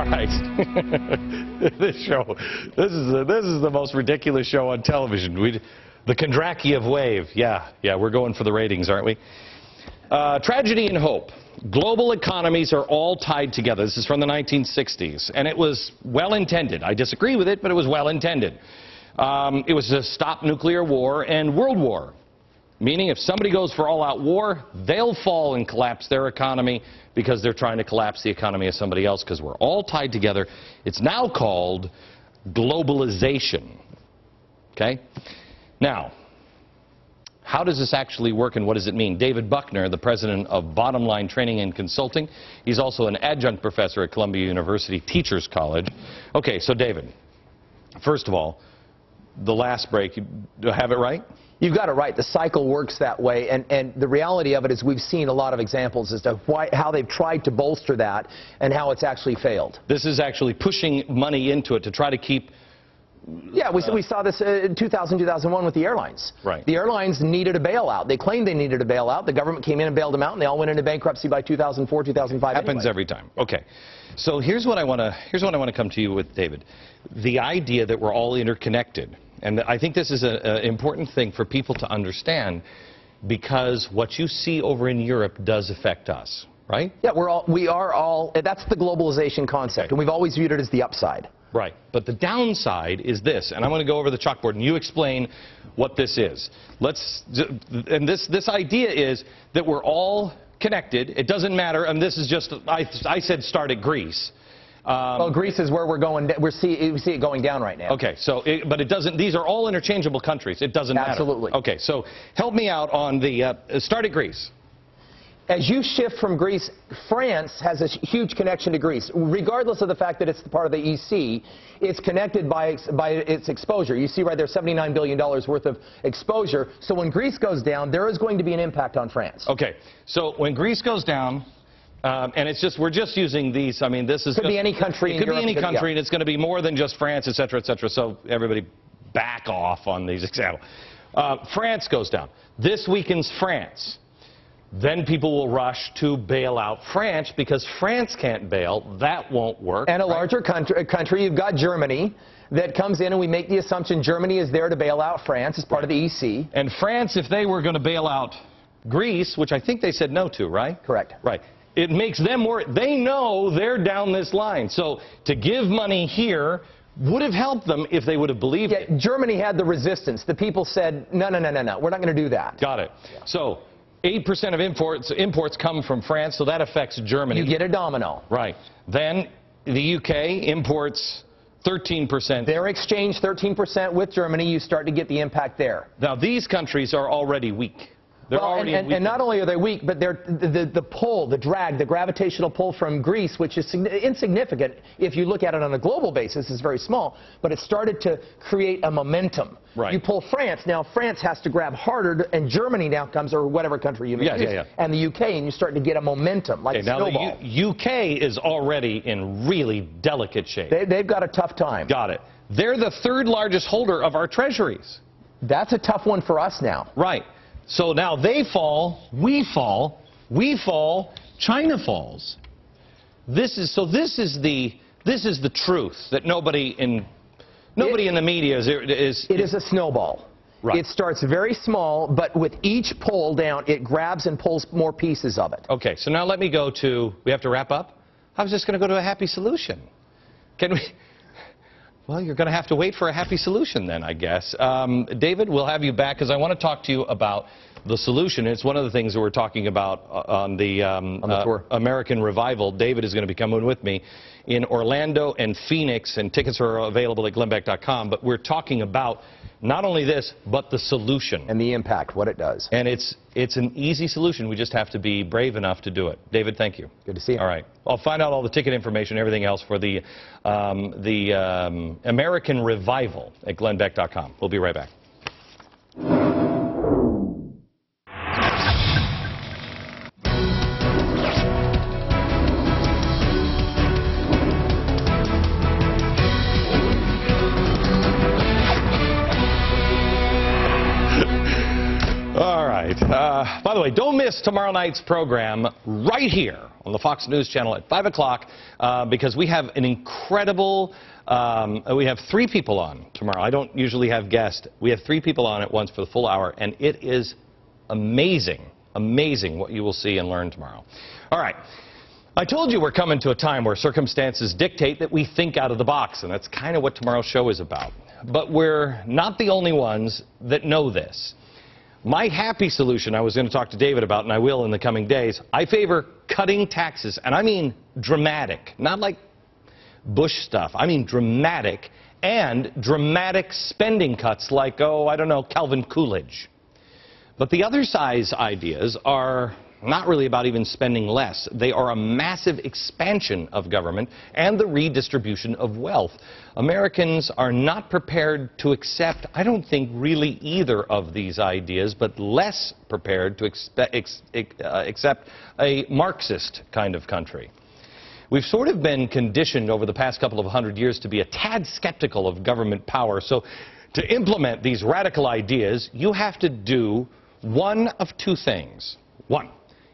All right. This is the most ridiculous show on television. The Kondratiev wave. Yeah, we're going for the ratings, aren't we? Tragedy and hope. Global economies are all tied together. This is from the 1960s, and it was well-intended. I disagree with it, but it was well-intended. It was to stop nuclear war and world war, meaning if somebody goes for all-out war, they'll fall and collapse their economy because they're trying to collapse the economy of somebody else because we're all tied together. It's now called globalization. Okay? Now, how does this actually work and what does it mean? David Buckner, the president of Bottom Line Training and Consulting. He's also an adjunct professor at Columbia University Teachers College. Okay, so David, first of all, the last break, do I have it right? You've got it right. The cycle works that way, and the reality of it is we've seen a lot of examples as to how they've tried to bolster that and how it's actually failed. This is actually pushing money into it to try to keep... Yeah, we saw this in 2000, 2001 with the airlines. Right. The airlines needed a bailout. They claimed they needed a bailout. The government came in and bailed them out, and they all went into bankruptcy by 2004, 2005. Happens anyway. every time. Okay. So here's what I want to come to you with, David. The idea that we're all interconnected. And I think this is an important thing for people to understand because what you see over in Europe does affect us, right? Yeah, we are all, that's the globalization concept, and we've always viewed it as the upside. Right. But the downside is this, and I'm going to go over the chalkboard and you explain what this is. And this idea is that we're all connected. It doesn't matter, and this is just, I said start at Greece. Well, Greece is where we're going. We see it going down right now. Okay, so but it doesn't. These are all interchangeable countries. It doesn't matter. Absolutely. Okay, so help me out on the start at Greece. As you shift from Greece, France has a huge connection to Greece. Regardless of the fact that it's part of the EC, it's connected by its exposure. You see right there, $79 billion worth of exposure. So when Greece goes down, there is going to be an impact on France. Okay, so when Greece goes down, and it's just, we're just using these, I mean, this is... Could be any country in Europe. It could be any country, and it's going to be more than just France, et cetera, so everybody back off on these examples. France goes down. This weakens France. Then people will rush to bail out France because France can't bail. That won't work. And a larger country, you've got Germany that comes in, and we make the assumption Germany is there to bail out France as part of the EC. And France, if they were going to bail out Greece, which I think they said no to, right? Correct. Right. It makes them more, they know they're down this line. So to give money here would have helped them if they would have believed it. Germany had the resistance. The people said, no, we're not going to do that. Got it. Yeah. So 8% of imports come from France, so that affects Germany. You get a domino. Right. Then the UK imports 13%. Their exchange 13% with Germany, you start to get the impact there. Now, these countries are already weak. And not only are they weak, but they're the pull, the drag, the gravitational pull from Greece, which is insignificant if you look at it on a global basis, is very small, but it started to create a momentum. Right. You pull France, now France has to grab harder, and Germany now comes, or whatever country you may use, and the UK, and you start to get a momentum, like a snowball. Now the UK is already in really delicate shape. They've got a tough time. Got it. They're the third largest holder of our treasuries. That's a tough one for us now. Right. So now they fall, we fall, China falls. This is the truth that nobody in the media is. It is a snowball. Right. It starts very small, but with each pull down, it grabs and pulls more pieces of it. Okay, so now let me go to, we have to wrap up? I was just going to go to a happy solution. Can we? Well, you're going to have to wait for a happy solution then, I guess. David, we'll have you back because I want to talk to you about the solution. It's one of the things that we're talking about on the tour. American Revival. David is going to be coming with me in Orlando and Phoenix, and tickets are available at glennbeck.com. But we're talking about not only this, but the solution. And the impact, what it does. And it's an easy solution. We just have to be brave enough to do it. David, thank you. Good to see you. All right. I'll find out all the ticket information and everything else for the American Revival at glennbeck.com. We'll be right back. All right. By the way, don't miss tomorrow night's program right here on the Fox News Channel at 5 o'clock because we have an incredible, we have 3 people on tomorrow. I don't usually have guests. We have 3 people on at once for the full hour, and it is amazing, amazing what you will see and learn tomorrow. All right. I told you we're coming to a time where circumstances dictate that we think out of the box, and that's kind of what tomorrow's show is about. But we're not the only ones that know this. My happy solution I was going to talk to David about, and I will in the coming days, I favor cutting taxes, and I mean dramatic, not like Bush stuff. I mean dramatic, and dramatic spending cuts like, oh, I don't know, Calvin Coolidge. But the other side's ideas are not really about even spending less. They are a massive expansion of government and the redistribution of wealth. Americans are not prepared to accept, I don't think, really either of these ideas, but less prepared to accept a Marxist kind of country. We've sort of been conditioned over the past couple of 100 years to be a tad skeptical of government power. So to implement these radical ideas, you have to do one of 2 things. 1.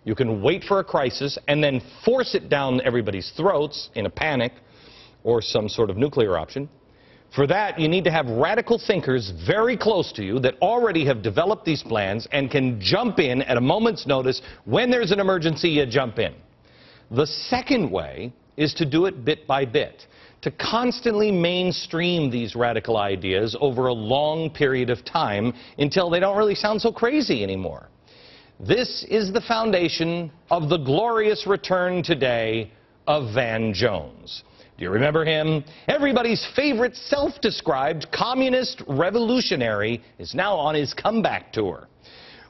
You can wait for a crisis and then force it down everybody's throats in a panic or some sort of nuclear option. For that, you need to have radical thinkers very close to you that already have developed these plans and can jump in at a moment's notice. When there's an emergency, you jump in. The second way is to do it bit by bit, to constantly mainstream these radical ideas over a long period of time until they don't really sound so crazy anymore. This is the foundation of the glorious return today of Van Jones. Do you remember him? Everybody's favorite self-described communist revolutionary is now on his comeback tour.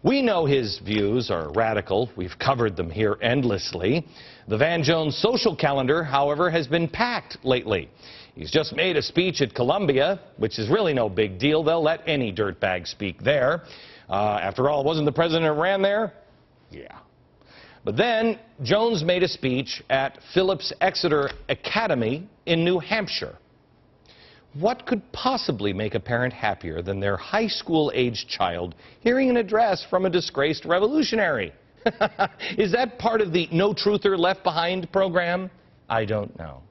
We know his views are radical. We've covered them here endlessly. The Van Jones social calendar, however, has been packed lately. He's just made a speech at Columbia, which is really no big deal. They'll let any dirtbag speak there. After all, wasn't the president who ran there? Yeah. But then Jones made a speech at Phillips Exeter Academy in New Hampshire. What could possibly make a parent happier than their high school-aged child hearing an address from a disgraced revolutionary? Is that part of the No Truther Left Behind program? I don't know.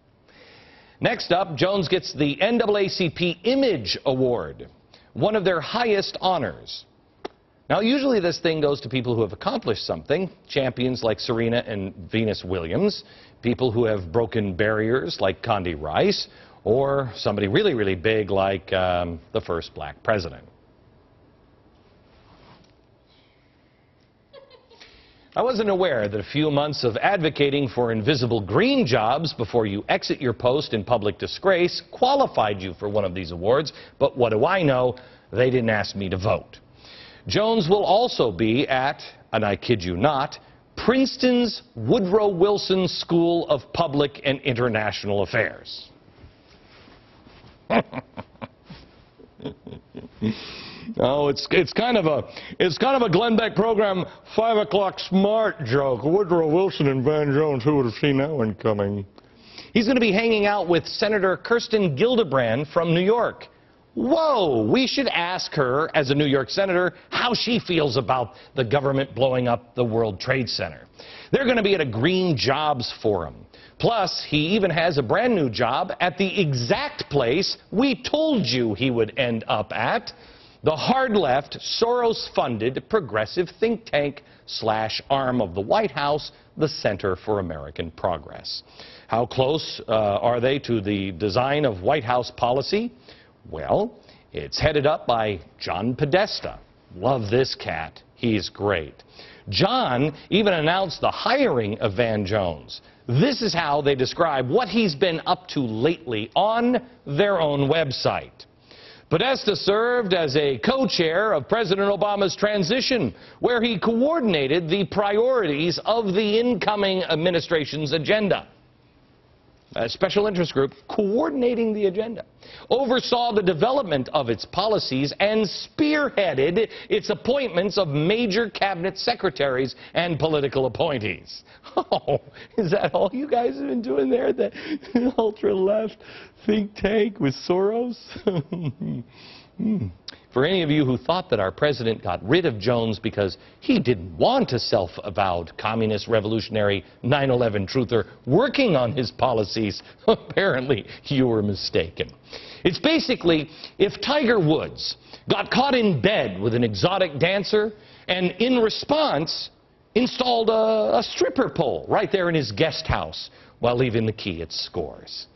Next up, Jones gets the NAACP Image Award, one of their highest honors. Now, usually this thing goes to people who have accomplished something, champions like Serena and Venus Williams, people who have broken barriers like Condi Rice, or somebody really, really big like the first black president. I wasn't aware that a few months of advocating for invisible green jobs before you exit your post in public disgrace qualified you for one of these awards, but what do I know? They didn't ask me to vote. Jones will also be at, and I kid you not, Princeton's Woodrow Wilson School of Public and International Affairs. Oh, it's kind of a Glenn Beck program 5 o'clock smart joke. Woodrow Wilson and Van Jones, who would have seen that one coming? He's going to be hanging out with Senator Kirsten Gillibrand from New York. Whoa, we should ask her, as a New York senator, how she feels about the government blowing up the World Trade Center. They're going to be at a Green Jobs Forum. Plus, he even has a brand new job at the exact place we told you he would end up at, the hard-left, Soros-funded progressive think tank / arm of the White House, the Center for American Progress. How close are they to the design of White House policy? Well, it's headed up by John Podesta. Love this cat. He's great. John even announced the hiring of Van Jones. This is how they describe what he's been up to lately on their own website. Podesta served as a co-chair of President Obama's transition, where he coordinated the priorities of the incoming administration's agenda. A special interest group coordinating the agenda, oversaw the development of its policies, and spearheaded its appointments of major cabinet secretaries and political appointees. Oh, is that all you guys have been doing there, the ultra-left think tank with Soros? For any of you who thought that our president got rid of Jones because he didn't want a self-avowed communist revolutionary 9/11 truther working on his policies, apparently you were mistaken. It's basically if Tiger Woods got caught in bed with an exotic dancer and in response installed a stripper pole right there in his guest house while leaving the key at Scores.